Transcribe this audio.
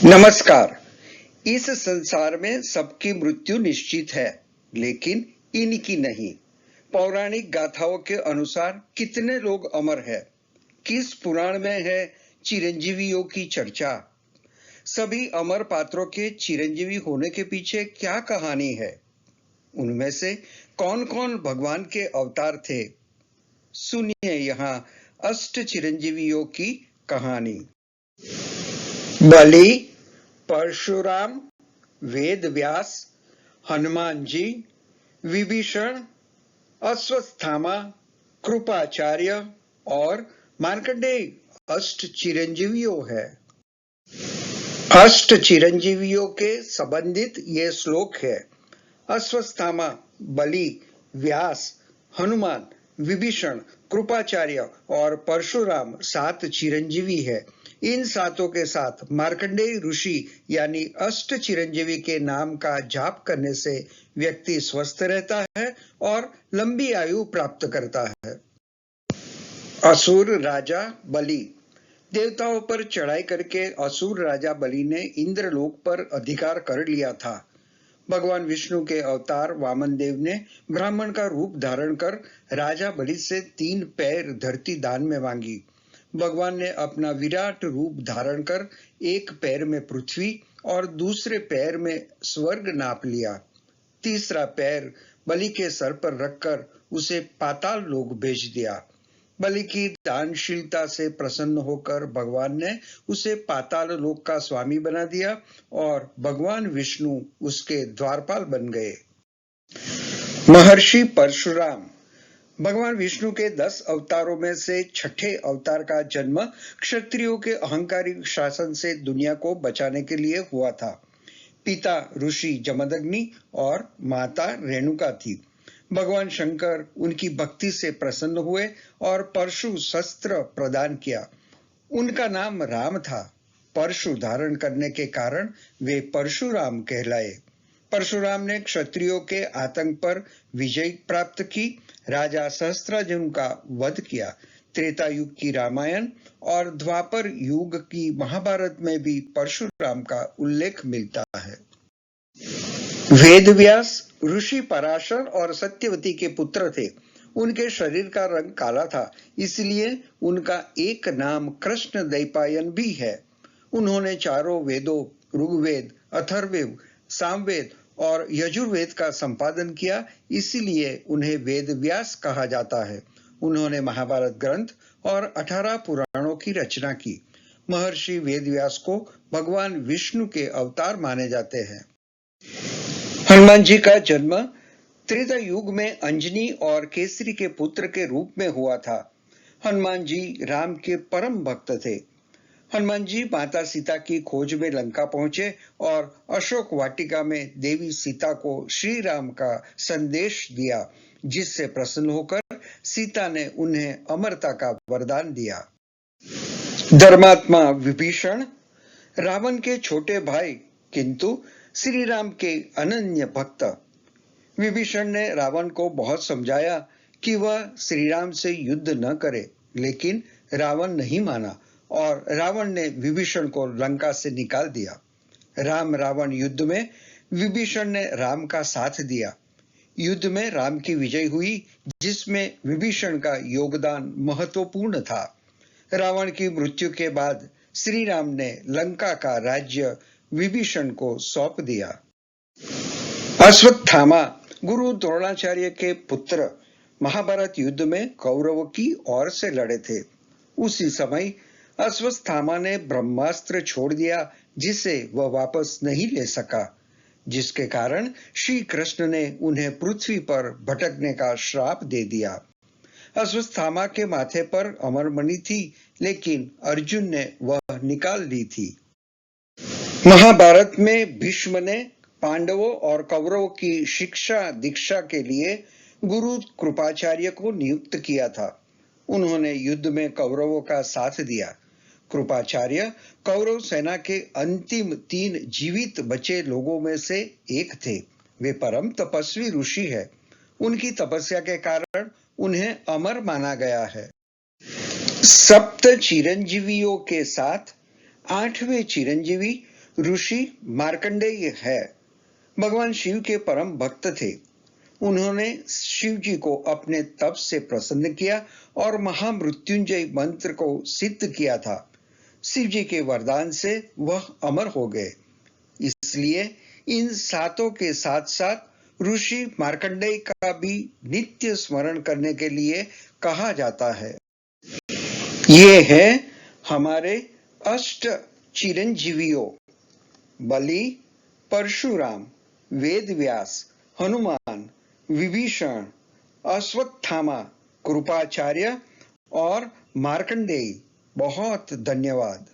नमस्कार। इस संसार में सबकी मृत्यु निश्चित है, लेकिन इनकी नहीं। पौराणिक गाथाओं के अनुसार कितने लोग अमर हैं? किस पुराण में है चिरंजीवियों की चर्चा? सभी अमर पात्रों के चिरंजीवी होने के पीछे क्या कहानी है? उनमें से कौन-कौन भगवान के अवतार थे? सुनिए यहाँ अष्ट चिरंजीवियों की कहानी। बलि, परशुराम, वेद व्यास, हनुमान जी, विभीषण, अश्वत्थामा, कृपाचार्य और मार्कंडेय अष्ट चिरंजीवियों है। अष्ट चिरंजीवियों के संबंधित ये श्लोक है। अश्वत्थामा, बलि, व्यास, हनुमान, विभीषण, कृपाचार्य और परशुराम 7 चिरंजीवी है। इन सातों के साथ मार्कंडेय ऋषि यानी अष्ट चिरंजीवी के नाम का जाप करने से व्यक्ति स्वस्थ रहता है और लंबी आयु प्राप्त करता है। असुर राजा बलि। देवताओं पर चढ़ाई करके असुर राजा बलि ने इंद्रलोक पर अधिकार कर लिया था। भगवान विष्णु के अवतार वामन देव ने ब्राह्मण का रूप धारण कर राजा बलि से 3 पैर धरती दान में मांगी। भगवान ने अपना विराट रूप धारण कर एक पैर में पृथ्वी और दूसरे पैर में स्वर्ग नाप लिया। तीसरा पैर बलि के सर पर रखकर उसे पाताल लोक भेज दिया। बलि की दानशीलता से प्रसन्न होकर भगवान ने उसे पाताल लोक का स्वामी बना दिया और भगवान विष्णु उसके द्वारपाल बन गए। महर्षि परशुराम। भगवान विष्णु के 10 अवतारों में से छठे अवतार का जन्म क्षत्रियों के अहंकारी शासन से दुनिया को बचाने के लिए हुआ था। पिता ऋषि जमदग्नि और माता रेणुका थी। भगवान शंकर उनकी भक्ति से प्रसन्न हुए और परशु शस्त्र प्रदान किया। उनका नाम राम था। परशु धारण करने के कारण वे परशुराम कहलाए। परशुराम ने क्षत्रियों के आतंक पर विजय प्राप्त की, राजा सहस्त्रार्जुन का वध किया। त्रेता युग की रामायण और द्वापर युग की महाभारत में भी परशुराम का उल्लेख मिलता है। वेद व्यास ऋषि पराशर और सत्यवती के पुत्र थे। उनके शरीर का रंग काला था, इसलिए उनका एक नाम कृष्ण द्वैपायन भी है। उन्होंने चारों वेदों ऋग्वेद, अथर्ववेद, सामवेद और यजुर्वेद का संपादन किया, इसीलिए उन्हें वेद व्यास कहा जाता है। उन्होंने महाभारत ग्रंथ और 18 पुराणों की रचना की। महर्षि वेद व्यास को भगवान विष्णु के अवतार माने जाते हैं। हनुमान जी का जन्म त्रेता युग में अंजनी और केसरी के पुत्र के रूप में हुआ था। हनुमान जी राम के परम भक्त थे। हनुमान जी माता सीता की खोज में लंका पहुंचे और अशोक वाटिका में देवी सीता को श्री राम का संदेश दिया, जिससे प्रसन्न होकर सीता ने उन्हें अमरता का वरदान दिया। धर्मात्मा विभीषण रावण के छोटे भाई किंतु श्री राम के अनन्य भक्त। विभीषण ने रावण को बहुत समझाया कि वह श्री राम से युद्ध न करे, लेकिन रावण नहीं माना और रावण ने विभीषण को लंका से निकाल दिया। राम रावण युद्ध में विभीषण ने राम का साथ दिया। युद्ध में राम की विजय हुई, जिसमें विभीषण का योगदान महत्वपूर्ण था। रावण की मृत्यु के बाद श्री राम ने लंका का राज्य विभीषण को सौंप दिया। अश्वत्थामा गुरु द्रोणाचार्य के पुत्र महाभारत युद्ध में कौरवों की ओर से लड़े थे। उसी समय अश्वत्थामा ने ब्रह्मास्त्र छोड़ दिया, जिसे वह वापस नहीं ले सका, जिसके कारण श्री कृष्ण ने उन्हें पृथ्वी पर भटकने का श्राप दे दिया। अश्वत्थामा के माथे पर अमरमणि थी, लेकिन अर्जुन ने वह निकाल दी थी। महाभारत में भीष्म ने पांडवों और कौरवों की शिक्षा दीक्षा के लिए गुरु कृपाचार्य को नियुक्त किया था। उन्होंने युद्ध में कौरवों का साथ दिया। कृपाचार्य कौरव सेना के अंतिम 3 जीवित बचे लोगों में से एक थे। वे परम तपस्वी ऋषि है। उनकी तपस्या के कारण उन्हें अमर माना गया है। सप्त चिरंजीवियों के साथ 8वें चिरंजीवी ऋषि मार्कंडेय है। भगवान शिव के परम भक्त थे। उन्होंने शिव जी को अपने तप से प्रसन्न किया और महामृत्युंजय मंत्र को सिद्ध किया था। शिव जी के वरदान से वह अमर हो गए। इसलिए इन सातों के साथ साथ ऋषि मार्कंडेय का भी नित्य स्मरण करने के लिए कहा जाता है। ये है हमारे अष्ट चिरंजीवियों बलि, परशुराम, वेदव्यास, हनुमान, विभीषण, अश्वत्थामा, कृपाचार्य और मार्कंडेय। बहुत धन्यवाद।